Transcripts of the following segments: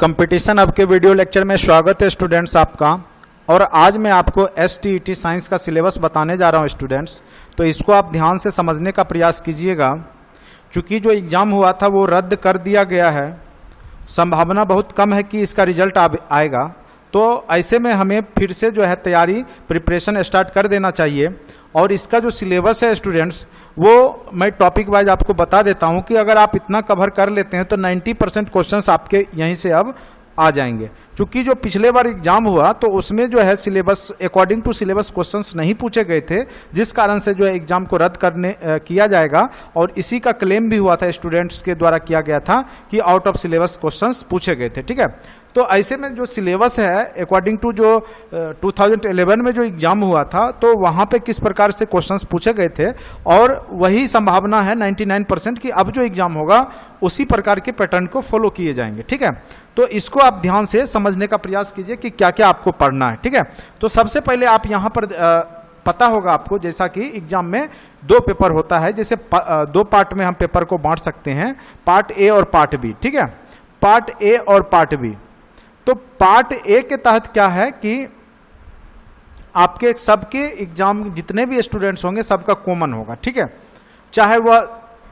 Competition अब के video lecture में स्वागत है स्टूडेंट्स आपका। और आज मैं आपको STET साइंस का सिलेबस बताने जा रहा हूं स्टूडेंट्स, तो इसको आप ध्यान से समझने का प्रयास कीजिएगा। चूँकि जो एग्ज़ाम हुआ था वो रद्द कर दिया गया है, संभावना बहुत कम है कि इसका रिजल्ट आएगा, तो ऐसे में हमें फिर से जो है तैयारी प्रिपरेशन स्टार्ट कर देना चाहिए। और इसका जो सिलेबस है स्टूडेंट्स वो मैं टॉपिक वाइज आपको बता देता हूं कि अगर आप इतना कवर कर लेते हैं तो 90% क्वेश्चंस आपके यहीं से अब आ जाएंगे। क्योंकि जो पिछले बार एग्जाम हुआ तो उसमें जो है syllabus according to syllabus questions नहीं पूछे गए थे, जिस कारण से जो है एग्जाम को रद्द किया जाएगा। और इसी का क्लेम भी हुआ था, स्टूडेंट्स के द्वारा किया गया था कि आउट ऑफ सिलेबस क्वेश्चंस पूछे गए थे। ठीक है, तो ऐसे में जो सिलेबस है अकॉर्डिंग टू जो 2011 में जो एग्जाम हुआ था तो वहाँ पे किस प्रकार से क्वेश्चंस पूछे गए थे, और वही संभावना है 99% कि अब जो एग्जाम होगा उसी प्रकार के पैटर्न को फॉलो किए जाएंगे। ठीक है, तो इसको आप ध्यान से समझने का प्रयास कीजिए कि क्या क्या आपको पढ़ना है। ठीक है, तो सबसे पहले आप यहाँ पर पता होगा आपको, जैसा कि एग्जाम में 2 पेपर होता है, जैसे 2 पार्ट में हम पेपर को बांट सकते हैं, पार्ट ए और पार्ट बी। ठीक है, पार्ट ए और पार्ट बी। तो पार्ट ए के तहत क्या है कि आपके सबके एग्जाम जितने भी स्टूडेंट्स होंगे सबका कॉमन होगा। ठीक है, चाहे वह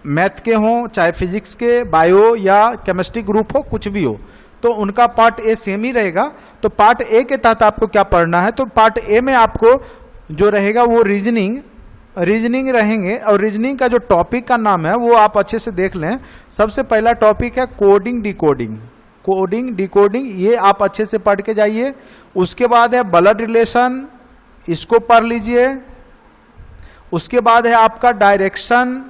मैथ के हों, चाहे फिजिक्स के, बायो या केमिस्ट्री ग्रुप हो, कुछ भी हो, तो उनका पार्ट ए सेम ही रहेगा। तो पार्ट ए के तहत आपको क्या पढ़ना है, तो पार्ट ए में आपको जो रहेगा वो रीजनिंग रहेंगे। और रीजनिंग का जो टॉपिक का नाम है वो आप अच्छे से देख लें। सबसे पहला टॉपिक है कोडिंग डिकोडिंग, ये आप अच्छे से पढ़ के जाइए। उसके बाद है ब्लड रिलेशन, इसको पढ़ लीजिए। उसके बाद है आपका डायरेक्शन,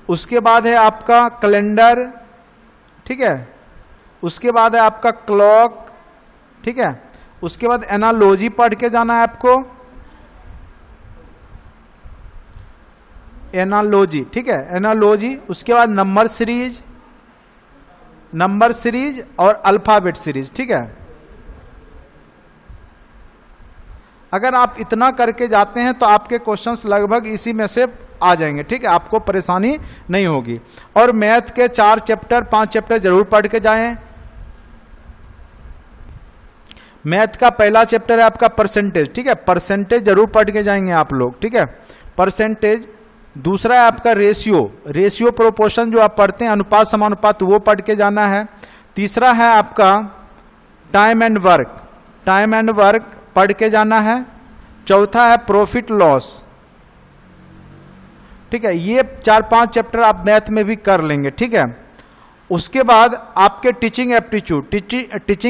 उसके बाद है आपका कैलेंडर। ठीक है, उसके बाद है आपका क्लॉक। ठीक है, उसके बाद एनालॉजी पढ़ के जाना है आपको, एनालॉजी। ठीक है, एनालॉजी। उसके बाद नंबर सीरीज और अल्फाबेट सीरीज। ठीक है, अगर आप इतना करके जाते हैं तो आपके क्वेश्चंस लगभग इसी में से आ जाएंगे। ठीक है, आपको परेशानी नहीं होगी। और मैथ के 4 चैप्टर 5 चैप्टर जरूर पढ़ के जाएं। मैथ का पहला चैप्टर है आपका परसेंटेज। ठीक है, परसेंटेज जरूर पढ़ के जाएंगे आप लोग। ठीक है, परसेंटेज। दूसरा है आपका रेशियो प्रोपोर्शन, जो आप पढ़ते हैं अनुपात समानुपात, वो पढ़ के जाना है। तीसरा है आपका टाइम एंड वर्क पढ़ के जाना है। चौथा है प्रॉफिट लॉस। ठीक है, ये 4-5 चैप्टर आप मैथ में भी कर लेंगे। ठीक है, उसके बाद आपके टीचिंग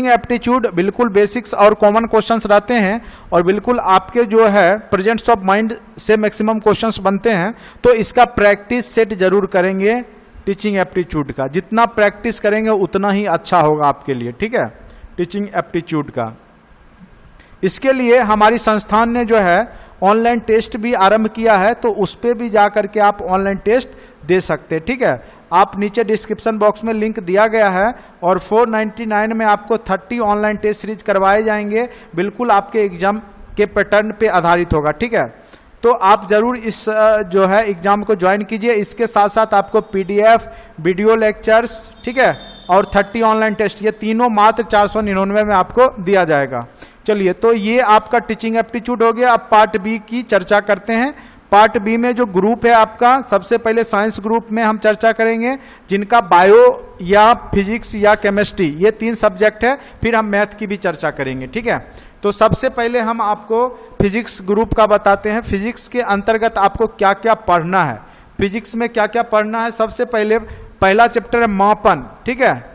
एप्टीट्यूड बिल्कुल बेसिक्स और कॉमन क्वेश्चंस रहते हैं, और बिल्कुल आपके जो है प्रेजेंस ऑफ माइंड से मैक्सिमम क्वेश्चंस बनते हैं। तो इसका प्रैक्टिस सेट जरूर करेंगे। टीचिंग एप्टीट्यूड का जितना प्रैक्टिस करेंगे उतना ही अच्छा होगा आपके लिए। ठीक है, टीचिंग एप्टीट्यूड का। इसके लिए हमारी संस्थान ने जो है ऑनलाइन टेस्ट भी आरंभ किया है, तो उस पर भी जा करके आप ऑनलाइन टेस्ट दे सकते हैं। ठीक है, आप नीचे डिस्क्रिप्शन बॉक्स में लिंक दिया गया है, और 499 में आपको 30 ऑनलाइन टेस्ट सीरीज करवाए जाएंगे, बिल्कुल आपके एग्जाम के पैटर्न पे आधारित होगा। ठीक है, तो आप जरूर इस जो है एग्जाम को ज्वाइन कीजिए। इसके साथ साथ आपको PDF, वीडियो लेक्चर्स, ठीक है, और 30 ऑनलाइन टेस्ट, ये तीनों मात्र 499 में आपको दिया जाएगा। चलिए, तो ये आपका टीचिंग एप्टीट्यूड हो गया। अब पार्ट बी की चर्चा करते हैं। पार्ट बी में जो ग्रुप है आपका, सबसे पहले साइंस ग्रुप में हम चर्चा करेंगे, जिनका बायो या फिजिक्स या केमिस्ट्री, ये 3 सब्जेक्ट है। फिर हम मैथ की भी चर्चा करेंगे। ठीक है, तो सबसे पहले हम आपको फिजिक्स ग्रुप का बताते हैं। फिजिक्स के अंतर्गत आपको क्या क्या पढ़ना है, फिजिक्स में क्या क्या पढ़ना है। सबसे पहले पहला चैप्टर है मापन। ठीक है,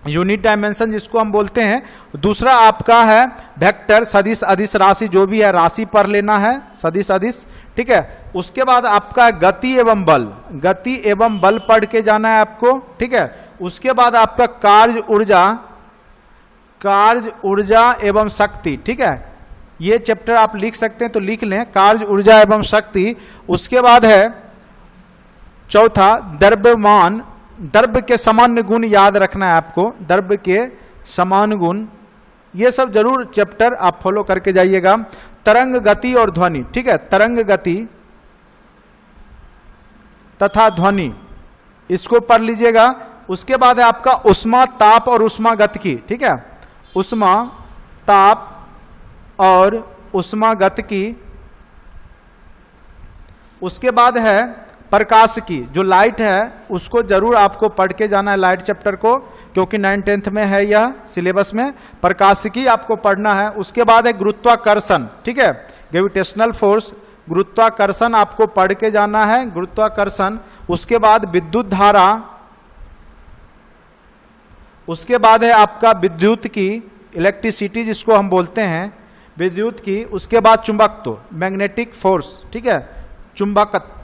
यूनिट डायमेंशन जिसको हम बोलते हैं। दूसरा आपका है वेक्टर, सदिश अदिश राशि, जो भी है राशि पढ़ लेना है, सदिश अदिश। ठीक है, उसके बाद आपका गति एवं बल पढ़ के जाना है आपको। ठीक है, उसके बाद आपका कार्य ऊर्जा एवं शक्ति। ठीक है, ये चैप्टर आप लिख सकते हैं तो लिख लें, कार्य ऊर्जा एवं शक्ति। उसके बाद है चौथा द्रव्यमान, द्रव्य के सामान्य गुण याद रखना है आपको, द्रव्य के समान गुण, ये सब जरूर चैप्टर आप फॉलो करके जाइएगा। तरंग गति और ध्वनि। ठीक है, तरंग गति तथा ध्वनि, इसको पढ़ लीजिएगा। उसके बाद है आपका ऊष्मा, ताप और ऊष्मागतिकी, ठीक है, ऊष्मा, ताप और ऊष्मागतिकी। उसके बाद है प्रकाशिकी, जो लाइट है उसको जरूर आपको पढ़ के जाना है, लाइट चैप्टर को, क्योंकि 9th-10th में है यह सिलेबस में, प्रकाशिकी आपको पढ़ना है। उसके बाद है गुरुत्वाकर्षण, ठीक है, ग्रेविटेशनल फोर्स, गुरुत्वाकर्षण आपको पढ़ के जाना है, गुरुत्वाकर्षण। उसके बाद विद्युत धारा, उसके बाद है आपका विद्युत की, इलेक्ट्रिसिटी जिसको हम बोलते हैं, विद्युत की। उसके बाद चुंबकत्व, मैग्नेटिक फोर्स, ठीक है, चुंबकत्व,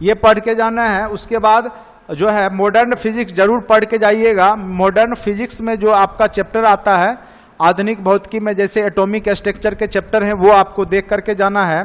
ये पढ़ के जाना है। उसके बाद जो है मॉडर्न फिजिक्स जरूर पढ़ के जाइएगा। मॉडर्न फिजिक्स में जो आपका चैप्टर आता है आधुनिक भौतिकी में, जैसे एटॉमिक स्ट्रक्चर के चैप्टर हैं, वो आपको देख करके जाना है,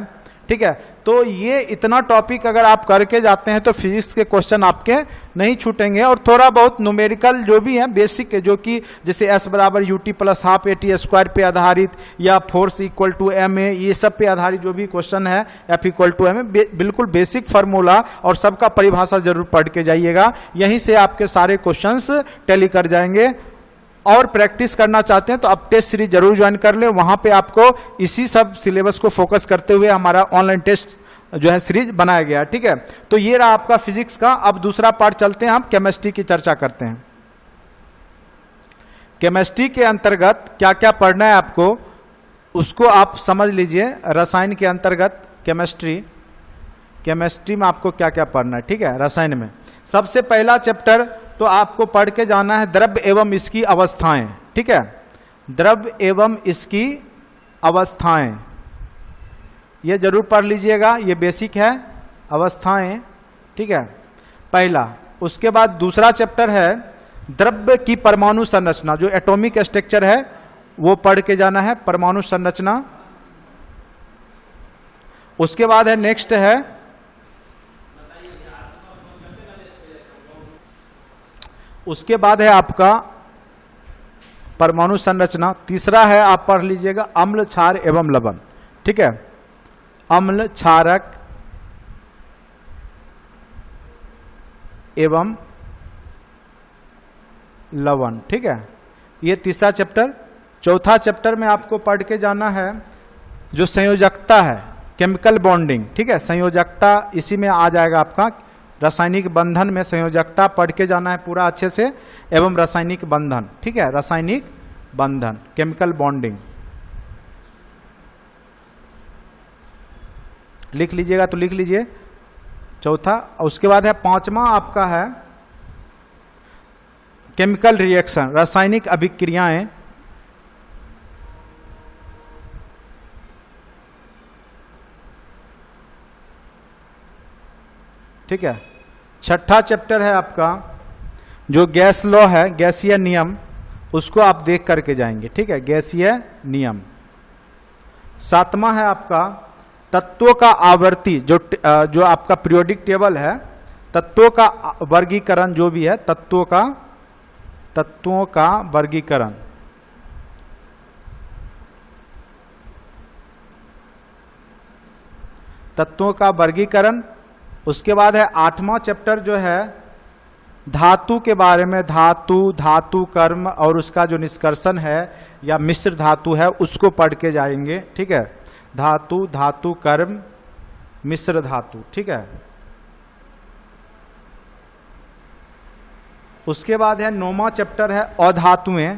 ठीक है। तो ये इतना टॉपिक अगर आप करके जाते हैं तो फिजिक्स के क्वेश्चन आपके नहीं छूटेंगे। और थोड़ा बहुत न्यूमेरिकल जो भी है बेसिक, जो कि जैसे S बराबर UT प्लस हाफ AT² पे आधारित, या फोर्स इक्वल टू ma, ये सब पे आधारित जो भी क्वेश्चन है, F इक्वल टू ma, बिल्कुल बेसिक फार्मूला और सबका परिभाषा जरूर पढ़ के जाइएगा। यहीं से आपके सारे क्वेश्चंस टैली कर जाएंगे। और प्रैक्टिस करना चाहते हैं तो अब टेस्ट सीरीज जरूर ज्वाइन कर ले, वहां पे आपको इसी सब सिलेबस को फोकस करते हुए हमारा ऑनलाइन टेस्ट जो है सीरीज बनाया गया, ठीक है। तो ये रहा आपका फिजिक्स का। अब दूसरा पार्ट चलते हैं, हम केमिस्ट्री की चर्चा करते हैं। केमिस्ट्री के अंतर्गत क्या क्या पढ़ना है आपको, उसको आप समझ लीजिए। रसायन के अंतर्गत केमिस्ट्री, केमिस्ट्री में आपको क्या क्या पढ़ना है, ठीक है। रसायन में सबसे पहला चैप्टर तो आपको पढ़ के जाना है द्रव्य एवं इसकी अवस्थाएं, ठीक है, द्रव्य एवं इसकी अवस्थाएं, ये जरूर पढ़ लीजिएगा, ये बेसिक है, अवस्थाएं, ठीक है, पहला। उसके बाद दूसरा चैप्टर है द्रव्य की परमाणु संरचना, जो एटॉमिक स्ट्रक्चर है वो पढ़ के जाना है, परमाणु संरचना। उसके बाद है नेक्स्ट है उसके बाद है आपका परमाणु संरचना। तीसरा है, आप पढ़ लीजिएगा, अम्ल, क्षार एवं लवण, ठीक है, अम्ल, क्षारक एवं लवण, ठीक है, ये तीसरा चैप्टर। चौथा चैप्टर में आपको पढ़ के जाना है जो संयोजकता है, केमिकल बॉन्डिंग, ठीक है, संयोजकता इसी में आ जाएगा आपका। रासायनिक बंधन में संयोजकता पढ़ के जाना है पूरा अच्छे से, एवं रासायनिक बंधन, ठीक है, रासायनिक बंधन, केमिकल बॉन्डिंग लिख लीजिएगा तो लिख लीजिए, चौथा। उसके बाद है पांचवा आपका है केमिकल रिएक्शन, रासायनिक अभिक्रियाएं, ठीक है। छठा चैप्टर है आपका जो गैस लॉ है, गैसीय नियम, उसको आप देख करके जाएंगे, ठीक है, गैसीय नियम। सातवां है आपका तत्वों का आवर्ती, जो आपका पीरियोडिक टेबल है, तत्वों का वर्गीकरण, जो भी है तत्वों का वर्गीकरण। तत्वों का वर्गीकरण। उसके बाद है आठवां चैप्टर जो है धातु के बारे में, धातु कर्म और उसका जो निष्कर्षण है या मिश्र धातु है उसको पढ़ के जाएंगे, ठीक है, धातु कर्म मिश्र धातु, ठीक है। उसके बाद है 9वां चैप्टर है अधातुएं।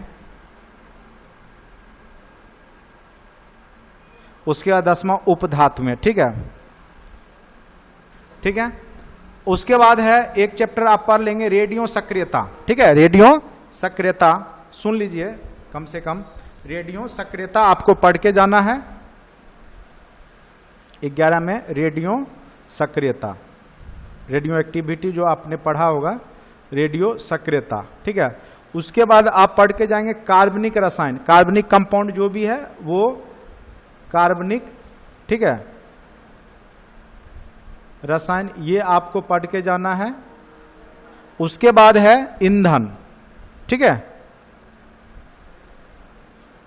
उसके बाद 10वां उपधातुएं, ठीक है, ठीक है। उसके बाद है एक चैप्टर आप पढ़ लेंगे रेडियो सक्रियता, ठीक है, रेडियो सक्रियता सुन लीजिए, कम से कम रेडियो सक्रियता आपको पढ़ के जाना है 11 में, रेडियो सक्रियता, रेडियो एक्टिविटी जो आपने पढ़ा होगा, रेडियो सक्रियता, ठीक है। उसके बाद आप पढ़ के जाएंगे कार्बनिक रसायन, कार्बनिक कंपाउंड जो भी है वो कार्बनिक, ठीक है, रसायन, ये आपको पढ़ के जाना है। उसके बाद है ईंधन, ठीक है,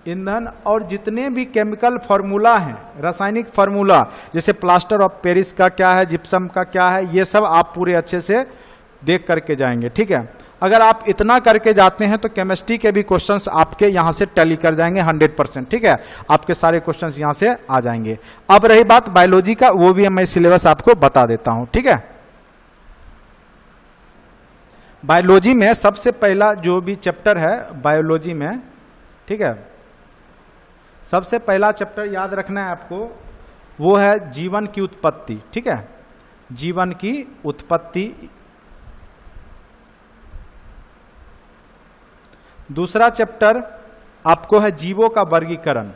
ईंधन और जितने भी केमिकल फार्मूला हैं, रासायनिक फार्मूला, जैसे प्लास्टर ऑफ पेरिस का क्या है, जिप्सम का क्या है, ये सब आप पूरे अच्छे से देख करके जाएंगे। ठीक है, अगर आप इतना करके जाते हैं तो केमिस्ट्री के भी क्वेश्चंस आपके यहां से टैली कर जाएंगे 100%। ठीक है, आपके सारे क्वेश्चंस यहां से आ जाएंगे। अब रही बात बायोलॉजी का, वो भी मैं सिलेबस आपको बता देता हूं। ठीक है, बायोलॉजी में सबसे पहला जो भी चैप्टर है बायोलॉजी में, ठीक है, सबसे पहला चैप्टर याद रखना है आपको, वो है जीवन की उत्पत्ति। ठीक है, जीवन की उत्पत्ति। दूसरा चैप्टर आपको है जीवों का वर्गीकरण,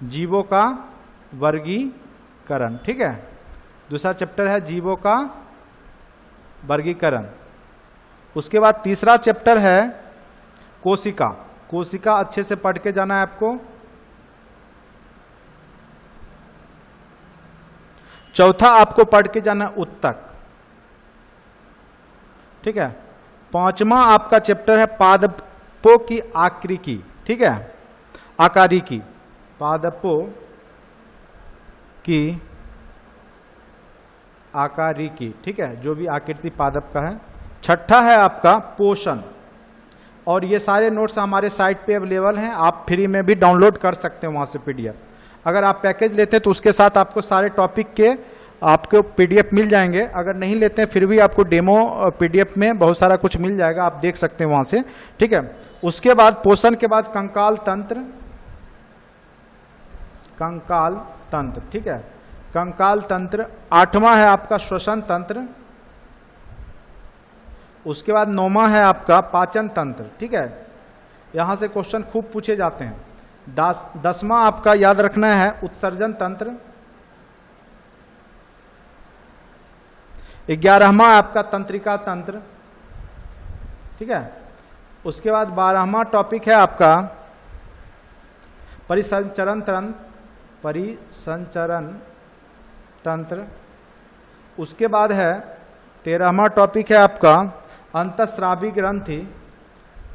जीवों का वर्गीकरण। ठीक है, दूसरा चैप्टर है जीवों का वर्गीकरण। उसके बाद तीसरा चैप्टर है कोशिका। कोशिका अच्छे से पढ़ के जाना है आपको। चौथा आपको पढ़ के जाना है उत्तक। ठीक है, पांचवा आपका चैप्टर है पादपों की आकृति। ठीक है, आकारिकी, पादपों की आकारिकी। ठीक है, जो भी आकृति पादप का है। छठा है आपका पोषण, और ये सारे नोट्स हमारे साइट पे अवेलेबल हैं, आप फ्री में भी डाउनलोड कर सकते हैं वहाँ से पीडीएफ। अगर आप पैकेज लेते हैं तो उसके साथ आपको सारे टॉपिक के आपको पीडीएफ मिल जाएंगे। अगर नहीं लेते हैं फिर भी आपको डेमो पीडीएफ में बहुत सारा कुछ मिल जाएगा, आप देख सकते हैं वहाँ से। ठीक है, उसके बाद पोषण के बाद कंकाल तंत्र, कंकाल तंत्र। ठीक है, कंकाल तंत्र। आठवां है आपका श्वसन तंत्र। उसके बाद नौवां है आपका पाचन तंत्र। ठीक है, यहां से क्वेश्चन खूब पूछे जाते हैं। दसवां आपका याद रखना है उत्सर्जन तंत्र। 11वां आपका तंत्रिका तंत्र। ठीक है, उसके बाद 12वां टॉपिक है आपका परिसंचरण तंत्र, परिसंचरण तंत्र। उसके बाद है 13वां टॉपिक है आपका अंतःस्रावी ग्रंथि।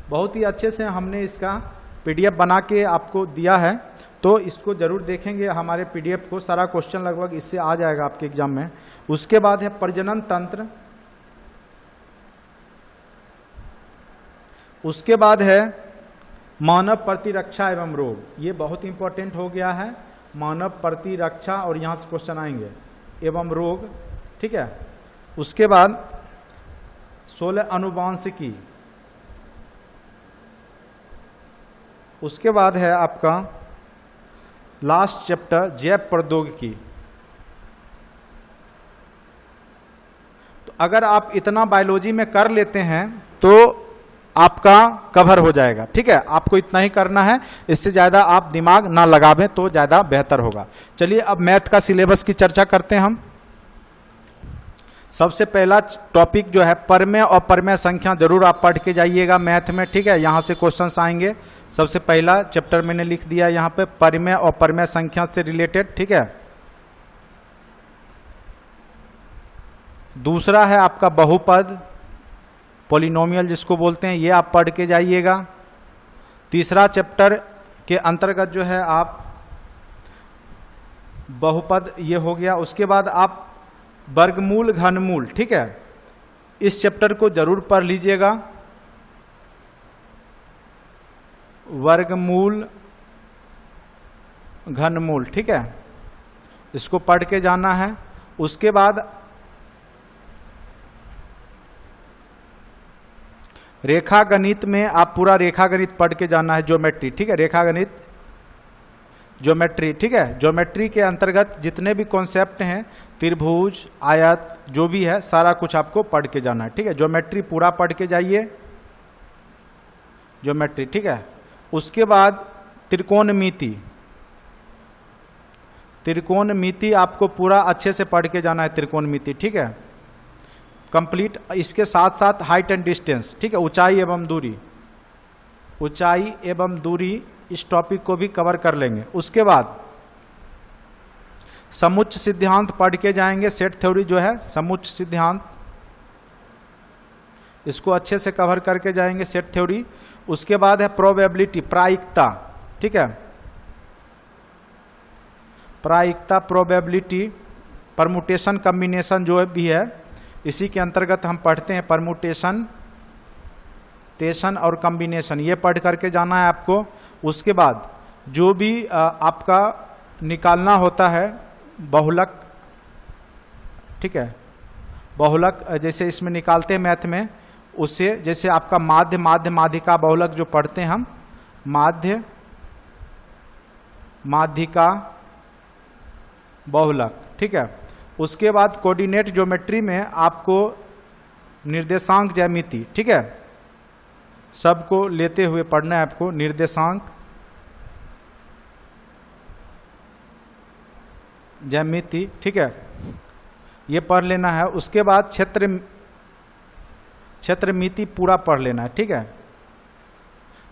बहुत ही अच्छे से हमने इसका पीडीएफ बना के आपको दिया है, तो इसको जरूर देखेंगे हमारे पीडीएफ को। सारा क्वेश्चन लगभग इससे आ जाएगा आपके एग्जाम में। उसके बाद है प्रजनन तंत्र। उसके बाद है मानव प्रतिरक्षा एवं रोग। ये बहुत इंपॉर्टेंट हो गया है, मानव प्रतिरक्षा, और यहां से क्वेश्चन आएंगे, एवं रोग। ठीक है, उसके बाद 16 अनुवांशिकी। उसके बाद है आपका लास्ट चैप्टर जैव प्रौद्योगिकी। तो अगर आप इतना बायोलॉजी में कर लेते हैं तो आपका कवर हो जाएगा। ठीक है, आपको इतना ही करना है, इससे ज्यादा आप दिमाग ना लगावें तो ज्यादा बेहतर होगा। चलिए अब मैथ का सिलेबस की चर्चा करते हैं हम। सबसे पहला टॉपिक जो है परमेय और परमेय संख्या, जरूर आप पढ़ के जाइएगा मैथ में। ठीक है, यहां से क्वेश्चंस आएंगे। सबसे पहला चैप्टर मैंने लिख दिया यहां पे, परमेय और परमेय संख्या से रिलेटेड। ठीक है, दूसरा है आपका बहुपद, पॉलिनोमियल जिसको बोलते हैं, ये आप पढ़ के जाइएगा। तीसरा चैप्टर के अंतर्गत जो है आप बहुपद, ये हो गया। उसके बाद आप वर्गमूल घनमूल। ठीक है, इस चैप्टर को जरूर पढ़ लीजिएगा, वर्गमूल घनमूल। ठीक है, इसको पढ़ के जाना है। उसके बाद रेखा गणित में आप पूरा रेखा गणित पढ़ के जाना है, ज्योमेट्री। ठीक है, रेखा गणित, ज्योमेट्री। ठीक है, ज्योमेट्री के अंतर्गत जितने भी कॉन्सेप्ट हैं, त्रिभुज, आयत, जो भी है सारा कुछ आपको पढ़ के जाना है। ठीक है, ज्योमेट्री पूरा पढ़ के जाइए, ज्योमेट्री। ठीक है, उसके बाद त्रिकोणमिति, त्रिकोणमिति आपको पूरा अच्छे से पढ़ के जाना है, त्रिकोणमिति। ठीक है, कंप्लीट। इसके साथ साथ हाइट एंड डिस्टेंस। ठीक है, ऊंचाई एवं दूरी, ऊंचाई एवं दूरी, इस टॉपिक को भी कवर कर लेंगे। उसके बाद समुच्च सिद्धांत पढ़ के जाएंगे, सेट थ्योरी जो है, समुच्च सिद्धांत, इसको अच्छे से कवर करके जाएंगे, सेट थ्योरी। उसके बाद है प्रोबेबिलिटी, प्रायिकता। ठीक है। प्रायिकता, प्रोबेबिलिटी, परमुटेशन, कम्बिनेशन जो भी है इसी के अंतर्गत हम पढ़ते हैं। परमुटेशन, टेशन और कम्बिनेशन ये पढ़ करके जाना है आपको। उसके बाद जो भी आपका निकालना होता है बहुलक, ठीक है, बहुलक जैसे इसमें निकालते हैं मैथ में, उससे जैसे आपका माध्य, माध्यिका, बहुलक जो पढ़ते हैं हम, माध्य, माध्यिका, बहुलक, ठीक है। उसके बाद कोऑर्डिनेट ज्योमेट्री में आपको निर्देशांक ज्यामिति, ठीक है, सबको लेते हुए पढ़ना है आपको। निर्देशांक ज्यामिति, ठीक है, ये पढ़ लेना है। उसके बाद क्षेत्रमिति पूरा पढ़ लेना है, ठीक है।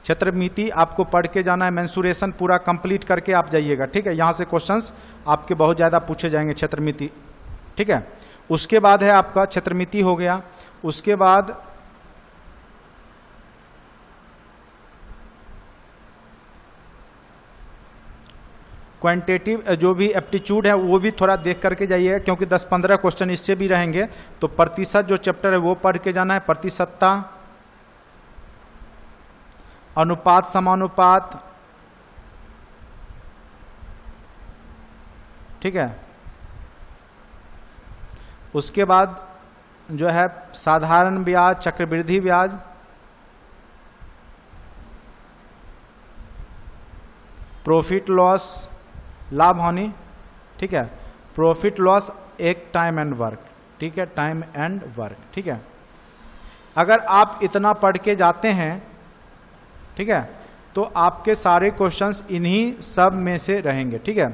क्षेत्रमिति आपको पढ़ के जाना है। मेंसुरेशन पूरा कंप्लीट करके आप जाइएगा, ठीक है। यहां से क्वेश्चंस आपके बहुत ज्यादा पूछे जाएंगे क्षेत्रमिति, ठीक है। उसके बाद है आपका क्षेत्रमिति हो गया। उसके बाद क्वांटिटेटिव जो भी एप्टीट्यूड है वो भी थोड़ा देख करके जाइएगा, क्योंकि 10-15 क्वेश्चन इससे भी रहेंगे। तो प्रतिशत जो चैप्टर है वो पढ़ के जाना है। प्रतिशतता, अनुपात, समानुपात, ठीक है। उसके बाद जो है साधारण ब्याज, चक्रवृद्धि ब्याज, प्रॉफिट लॉस, लाभ हानि, ठीक है। प्रॉफिट लॉस, एक टाइम एंड वर्क, ठीक है, टाइम एंड वर्क, ठीक है। अगर आप इतना पढ़ के जाते हैं, ठीक है, तो आपके सारे क्वेश्चंस इन्हीं सब में से रहेंगे, ठीक है।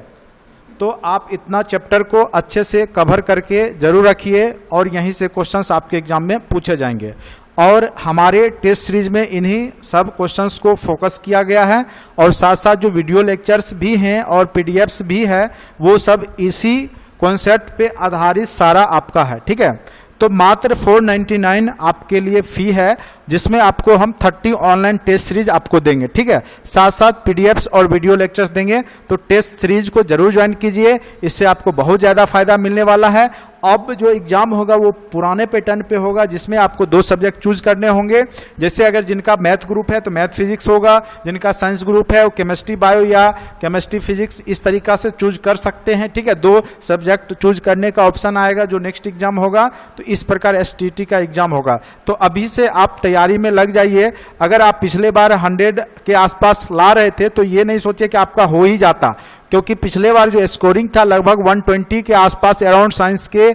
तो आप इतना चैप्टर को अच्छे से कवर करके जरूर रखिए और यहीं से क्वेश्चंस आपके एग्जाम में पूछे जाएंगे। और हमारे टेस्ट सीरीज में इन्हीं सब क्वेश्चंस को फोकस किया गया है, और साथ साथ जो वीडियो लेक्चर्स भी हैं और पीडीएफ्स भी है वो सब इसी कॉन्सेप्ट पे आधारित सारा आपका है, ठीक है। तो मात्र 499 आपके लिए फी है, जिसमें आपको हम 30 ऑनलाइन टेस्ट सीरीज आपको देंगे, ठीक है। साथ साथ पीडीएफ्स और वीडियो लेक्चर्स देंगे। तो टेस्ट सीरीज को जरूर ज्वाइन कीजिए, इससे आपको बहुत ज़्यादा फायदा मिलने वाला है। अब जो एग्जाम होगा वो पुराने पैटर्न पे होगा, जिसमें आपको 2 सब्जेक्ट चूज करने होंगे। जैसे अगर जिनका मैथ ग्रुप है तो मैथ फिजिक्स होगा, जिनका साइंस ग्रुप है वो केमिस्ट्री बायो या केमिस्ट्री फिजिक्स इस तरीका से चूज कर सकते हैं, ठीक है। 2 सब्जेक्ट चूज करने का ऑप्शन आएगा जो नेक्स्ट एग्जाम होगा। तो इस प्रकार एसटीटी का एग्जाम होगा। तो अभी से आप तैयारी में लग जाइए। अगर आप पिछले बार 100 के आसपास ला रहे थे तो ये नहीं सोचे कि आपका हो ही जाता, क्योंकि पिछले बार जो स्कोरिंग था लगभग 120 के आसपास अराउंड साइंस के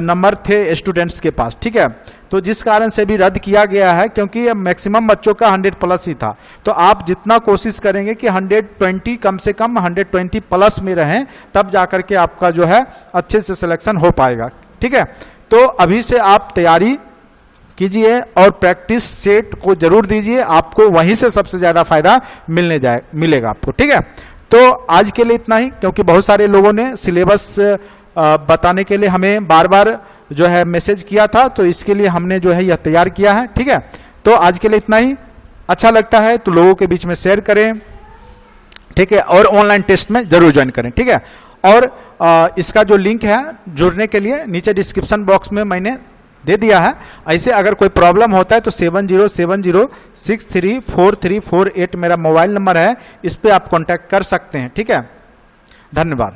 नंबर थे स्टूडेंट्स के पास, ठीक है। तो जिस कारण से भी रद्द किया गया है, क्योंकि मैक्सिमम बच्चों का 100 प्लस ही था। तो आप जितना कोशिश करेंगे कि 120 कम से कम 120 प्लस में रहें, तब जाकर के आपका जो है अच्छे से सिलेक्शन हो पाएगा, ठीक है। तो अभी से आप तैयारी कीजिए और प्रैक्टिस सेट को जरूर दीजिए, आपको वहीं से सबसे ज्यादा फायदा मिलेगा आपको, ठीक है। तो आज के लिए इतना ही, क्योंकि बहुत सारे लोगों ने सिलेबस बताने के लिए हमें बार बार जो है मैसेज किया था, तो इसके लिए हमने जो है यह तैयार किया है, ठीक है। तो आज के लिए इतना ही। अच्छा लगता है तो लोगों के बीच में शेयर करें, ठीक है, और ऑनलाइन टेस्ट में जरूर ज्वाइन करें, ठीक है। और इसका जो लिंक है जुड़ने के लिए नीचे डिस्क्रिप्शन बॉक्स में मैंने दे दिया है। ऐसे अगर कोई प्रॉब्लम होता है तो 7070634348 मेरा मोबाइल नंबर है, इस पे आप कांटेक्ट कर सकते हैं, ठीक है। धन्यवाद।